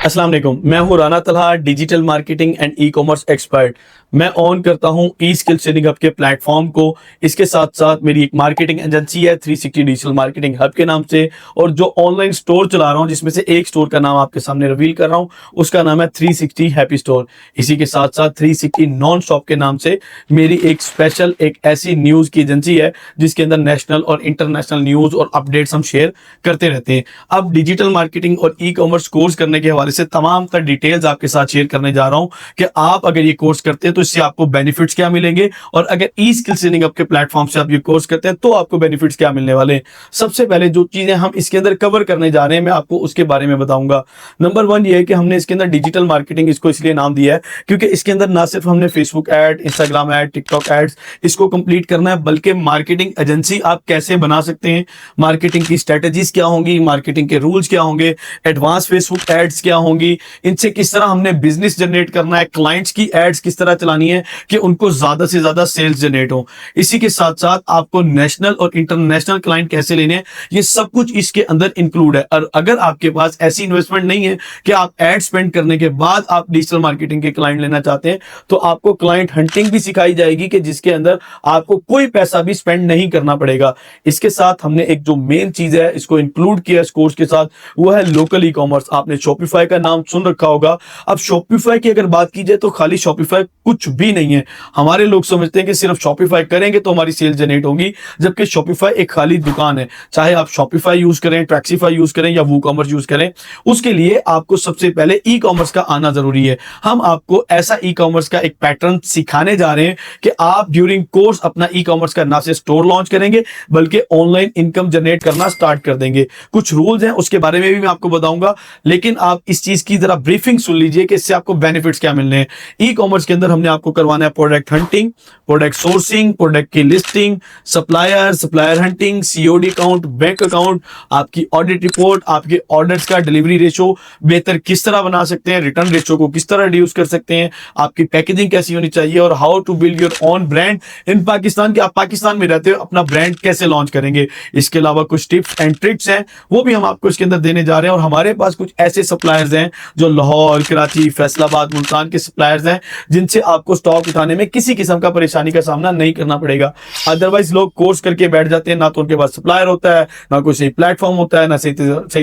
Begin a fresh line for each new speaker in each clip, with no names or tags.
अस्सलाम वालेकुम। मैं हूँ Rana Talha, digital marketing and e commerce expert. मैं ऑन करता हूँ ई स्किल ट्रेनिंग हब के प्लेटफॉर्म को। इसके साथ साथ मेरी एक मार्केटिंग एजेंसी है 360 डिजिटल मार्केटिंग हब के नाम से, और जो ऑनलाइन स्टोर चला रहा हूँ जिसमें से एक स्टोर का नाम आपके सामने रिवील कर रहा हूँ, उसका नाम है 360 हैप्पी स्टोर। इसी के साथ साथ 360 नॉन शॉप के नाम से मेरी एक स्पेशल एक ऐसी न्यूज की एजेंसी है जिसके अंदर नेशनल और इंटरनेशनल न्यूज और अपडेट्स हम शेयर करते रहते हैं। अब डिजिटल मार्केटिंग और ई कॉमर्स कोर्स करने के हवाले से तमाम तर डिटेल्स आपके साथ शेयर करने जा रहा हूं कि आप अगर ये कोर्स करते हैं तो इससे आपको बेनिफिट्स क्या मिलेंगे, और अगर ई स्किल ट्रेनिंग आपके प्लेटफॉर्म से आप ये कोर्स करते हैं तो आपको बेनिफिट्स क्या मिलने वाले हैं। सबसे पहले जो चीजें हम इसके अंदर कवर करने जा रहे हैं मैं आपको उसके बारे में बताऊंगा। नंबर 1 ये है कि हमने इसके अंदर डिजिटल मार्केटिंग इसको इसलिए नाम दिया है क्योंकि इसके अंदर ना सिर्फ हमने Facebook ad, Instagram ad, TikTok ads इसको कंप्लीट करना है, बल्कि मार्केटिंग एजेंसी आप कैसे बना सकते हैं, मार्केटिंग की स्ट्रेटेजीज क्या होंगी, मार्केटिंग के रूल्स क्या होंगे, एडवांस फेसबुक एड्स क्या होंगी, इनसे किस तरह हमने बिजनेस जनरेट करना है, क्लाइंट्स की एड्स किस तरह चलानी है कि उनको ज्यादा से ज्यादा सेल्स जनरेट हो। इसी के साथ साथ आपको नेशनल और इंटरनेशनल क्लाइंट कैसे लेने हैं, ये सब कुछ इसके अंदर इंक्लूड है। और अगर आपके पास ऐसी इन्वेस्टमेंट नहीं है कि आप एड स्पेंड करने के बाद आप डिजिटल मार्केटिंग के क्लाइंट लेना चाहते हैं, तो आपको क्लाइंट हंटिंग भी सिखाई जाएगी कि जिसके अंदर आपको कोई पैसा भी स्पेंड नहीं करना पड़ेगा। इसके साथ हमने एक जो मेन चीज है इसको इंक्लूड किया इस कोर्स के साथ, वो है लोकल ई कॉमर्स। आपने शॉपिफाई का नाम सुन रखा होगा। अब शॉपिफाई की अगर बात की जाए तो खाली शॉपिफाई कुछ भी नहीं है। हमारे लोग समझते हैं कि सिर्फ शॉपिफाई करेंगे तो हमारी सेल जनरेट होगी, जबकि शॉपिफाई एक खाली दुकान है। चाहे आप शॉपिफाई यूज करें, ट्रैक्सीफाई यूज करें या वूकॉमर्स यूज करें, उसके लिए आपको सबसे पहले ई कॉमर्स का आना जरूरी है। हम आपको ऐसा ई कॉमर्स का एक पैटर्न सिखाने जा रहे हैं कि आप ड्यूरिंग कोर्स अपना ई कॉमर्स का ना सिर्फ स्टोर लॉन्च करेंगे बल्कि ऑनलाइन इनकम जनरेट करना स्टार्ट कर देंगे। कुछ रूल्स हैं उसके बारे में भी मैं आपको बताऊंगा, लेकिन आप इस चीज की जरा ब्रीफिंग सुन लीजिए कि इससे आपको बेनिफिट्स क्या मिलने हैं। ई कॉमर्स के अंदर हमने आपको करवाना है product hunting, product sourcing, product की listing, supplier hunting, COD account, bank account, आपकी ऑडिट रिपोर्ट, आपके ऑर्डर्स का डिलीवरी रेशो बेहतर किस तरह बना सकते हैं, रिटर्न रेशो को किस तरह रिड्यूस कर सकते हैं, आपकी पैकेजिंग कैसी होनी चाहिए, और how to build your own brand in Pakistan, कि आप पाकिस्तान में रहते हो अपना ब्रांड कैसे लॉन्च करेंगे। इसके अलावा कुछ टिप्स एंड ट्रिक्स हैं वो भी हम आपको इसके अंदर देने जा रहे हैं। और हमारे पास कुछ ऐसे सप्लायर्स हैं जो लाहौर, कराची, फैसलाबाद, मुल्तान के सप्लायर्स हैं जिनसे आपको स्टॉक उठाने में किसी किस्म का परेशानी का सामना नहीं करना पड़ेगा। अदरवाइज लोग कोर्स करके बैठ जाते हैं, ना तो उनके पास सप्लायर होता है, ना कोई सही प्लेटफॉर्म होता है, ना सही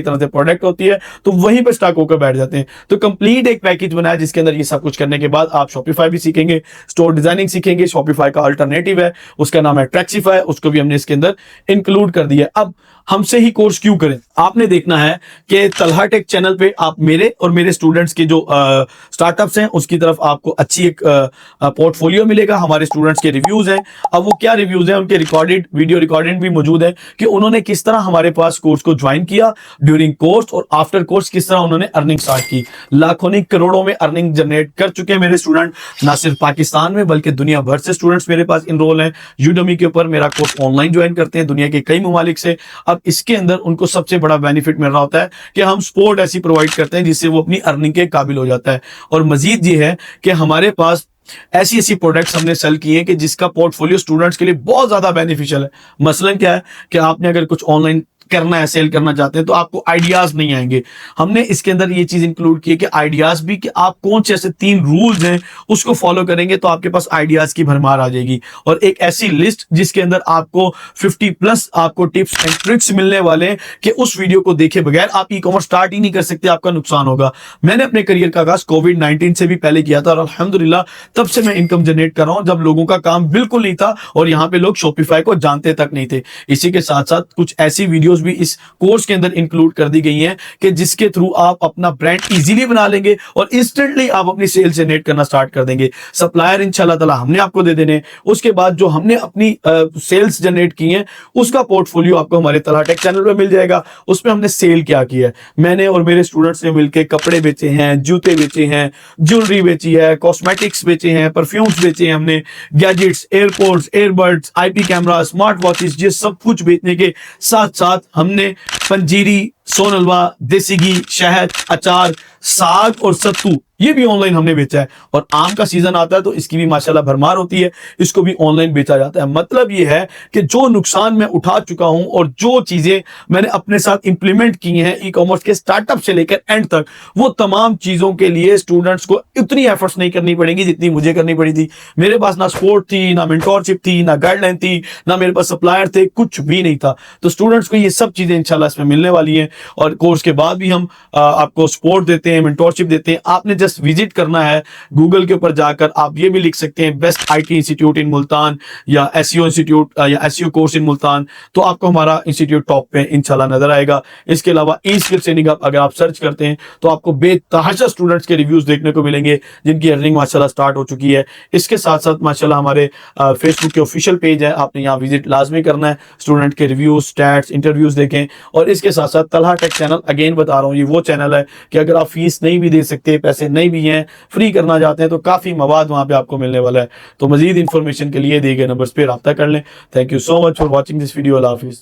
तरह से प्रोडक्ट होती है, तो वहीं पर स्टॉक होकर बैठ जाते हैं। तो कंप्लीट एक पैकेज बनाया जिसके अंदर ये सब कुछ करने के बाद आप शॉपिफाई भी सीखेंगे, स्टोर डिजाइनिंग सीखेंगे। शॉपिफाई का अल्टरनेटिव है, उसका नाम है ट्रैक्सीफाई, उसको भी हमने इसके अंदर इंक्लूड कर दिया। अब हमसे ही कोर्स क्यों करें, आपने देखना है कि तलहा टेक चैनल पे आप मेरे और मेरे स्टूडेंट्स के जो स्टार्टअप्स हैं उसकी तरफ आपको अच्छी एक पोर्टफोलियो मिलेगा। हमारे स्टूडेंट्स के रिव्यूज हैं। अब वो क्या रिव्यूज हैं, उनके रिकॉर्डेड वीडियो रिकॉर्डेड भी मौजूद है कि उन्होंने किस तरह हमारे पास कोर्स को ज्वाइन किया, ड्यूरिंग कोर्स और आफ्टर कोर्स किस तरह उन्होंने अर्निंग स्टार्ट की। लाखों नहीं करोड़ों में अर्निंग जनरेट कर चुके हैं मेरे स्टूडेंट, ना सिर्फ पाकिस्तान में बल्कि दुनिया भर से स्टूडेंट्स मेरे पास इनरोल हैं। यूडेमी के ऊपर मेरा कोर्स ऑनलाइन ज्वाइन करते हैं दुनिया के कई ममालिक से। अब इसके अंदर उनको सबसे बड़ा बेनिफिट मिल रहा होता है कि हम सपोर्ट ऐसी प्रोवाइड करते हैं जिससे वो अपनी अर्निंग के काबिल हो जाता है। और मजीद ये है कि हमारे पास ऐसी ऐसी प्रोडक्ट्स हमने सेल किए हैं कि जिसका पोर्टफोलियो स्टूडेंट्स के लिए बहुत ज्यादा बेनिफिशियल है। मसलन क्या है कि आपने अगर कुछ ऑनलाइन करना है, सेल करना चाहते हैं, तो आपको आइडियाज नहीं आएंगे। हमने इसके अंदर ये चीज इंक्लूड की है कि आइडियाज भी, कि आप कौन से ऐसे 3 रूल्स हैं उसको फॉलो करेंगे तो आपके पास आइडियाज की भरमार आ जाएगी। और एक ऐसी लिस्ट जिसके अंदर आपको 50+ आपको टिप्स एंड ट्रिक्स मिलने वाले हैं कि उस वीडियो को देखे बगैर आप ई कॉमर्स स्टार्ट ही नहीं कर सकते, आपका नुकसान होगा। मैंने अपने करियर का आगाज कोविड-19 से भी पहले किया था और अल्हम्दुलिल्लाह तब से मैं इनकम जनरेट कर रहा हूं जब लोगों का काम बिल्कुल नहीं था और यहाँ पे लोग शॉपिफाई को जानते तक नहीं थे। इसी के साथ साथ कुछ ऐसी वीडियोस भी इस कोर्स के अंदर इंक्लूड कर दी गई हैं कि जिसके थ्रू आप अपना ब्रांड इजीली बना लेंगे और इंस्टेंटली आप अपनी सेल जनरेट करना स्टार्ट कर देंगे। सप्लायर इंशाल्लाह ताला हमने आपको दे देने, उसके बाद जो हमने अपनी सेल्स जनरेट की हैं उसका पोर्टफोलियो आपको हमारे तलहा टेक चैनल पे मिल जाएगा। उसमें हमने सेल क्या किया है, मैंने और मेरे स्टूडेंट्स ने मिलकर कपड़े बेचे हैं, जूते बेचे हैं, ज्वेलरी बेची है, कॉस्मेटिक्स बेचे हैं, परफ्यूम्स बेचे हैं, हमने gadgets, airports, airbuds, IP camera, smart watches, ये सब कुछ बेचने के साथ साथ हमने पंजीरी सोन हलवा, देसी घी, शहद, अचार, साग और सत्तू ये भी ऑनलाइन हमने बेचा है। और आम का सीजन आता है तो इसकी भी माशाल्लाह भरमार होती है, इसको भी ऑनलाइन बेचा जाता है। मतलब ये है कि जो नुकसान मैं उठा चुका हूं और जो चीजें मैंने अपने साथ इंप्लीमेंट की हैं ई कॉमर्स के स्टार्टअप से लेकर एंड तक, वो तमाम चीजों के लिए स्टूडेंट्स को इतनी एफर्ट्स नहीं करनी पड़ेगी जितनी मुझे करनी पड़ी थी। मेरे पास ना सपोर्ट थी, ना मेंटोरशिप थी, ना गाइडलाइन थी, ना मेरे पास सप्लायर थे, कुछ भी नहीं था। तो स्टूडेंट्स को ये सब चीजें इंशाल्लाह इसमें मिलने वाली हैं। और कोर्स के बाद भी हम आपको सपोर्ट देते हैं, मेंटोरशिप देते हैं। आपने जस्ट विजिट करना है गूगल के ऊपर जाकर, आप ये भी लिख सकते हैं बेस्ट आईटी इंस्टीट्यूट इन मुल्तान या एसईओ इंस्टीट्यूट या एसईओ कोर्स इन मुल्तान, तो आपको हमारा इंस्टीट्यूट टॉप पे इंशाल्लाह नजर आएगा। इसके अलावा ई स्किल ट्रेनिंग अगर आप सर्च करते हैं तो आपको बेतहाशा स्टूडेंट्स के रिव्यूज देखने को मिलेंगे जिनकी अर्निंग माशाल्लाह स्टार्ट हो चुकी है। इसके साथ साथ माशाल्लाह हमारे फेसबुक के ऑफिशियल पेज है, आपने यहाँ विजिट लाजमी करना है, स्टूडेंट के रिव्यूज, स्टैट्स, इंटरव्यूज देखें। और इसके साथ साथ तलहा टेक चैनल, अगेन बता रहा हूँ, ये वो चैनल है कि अगर आप फीस नहीं भी दे सकते, पैसे नहीं भी हैं, फ्री करना चाहते हैं, तो काफी मवाद वहां पे आपको मिलने वाला है। तो मजीद इंफॉर्मेशन के लिए दिए गए नंबर्स पे रब्ता कर लें। Thank you so much for watching this video. Allah Hafiz.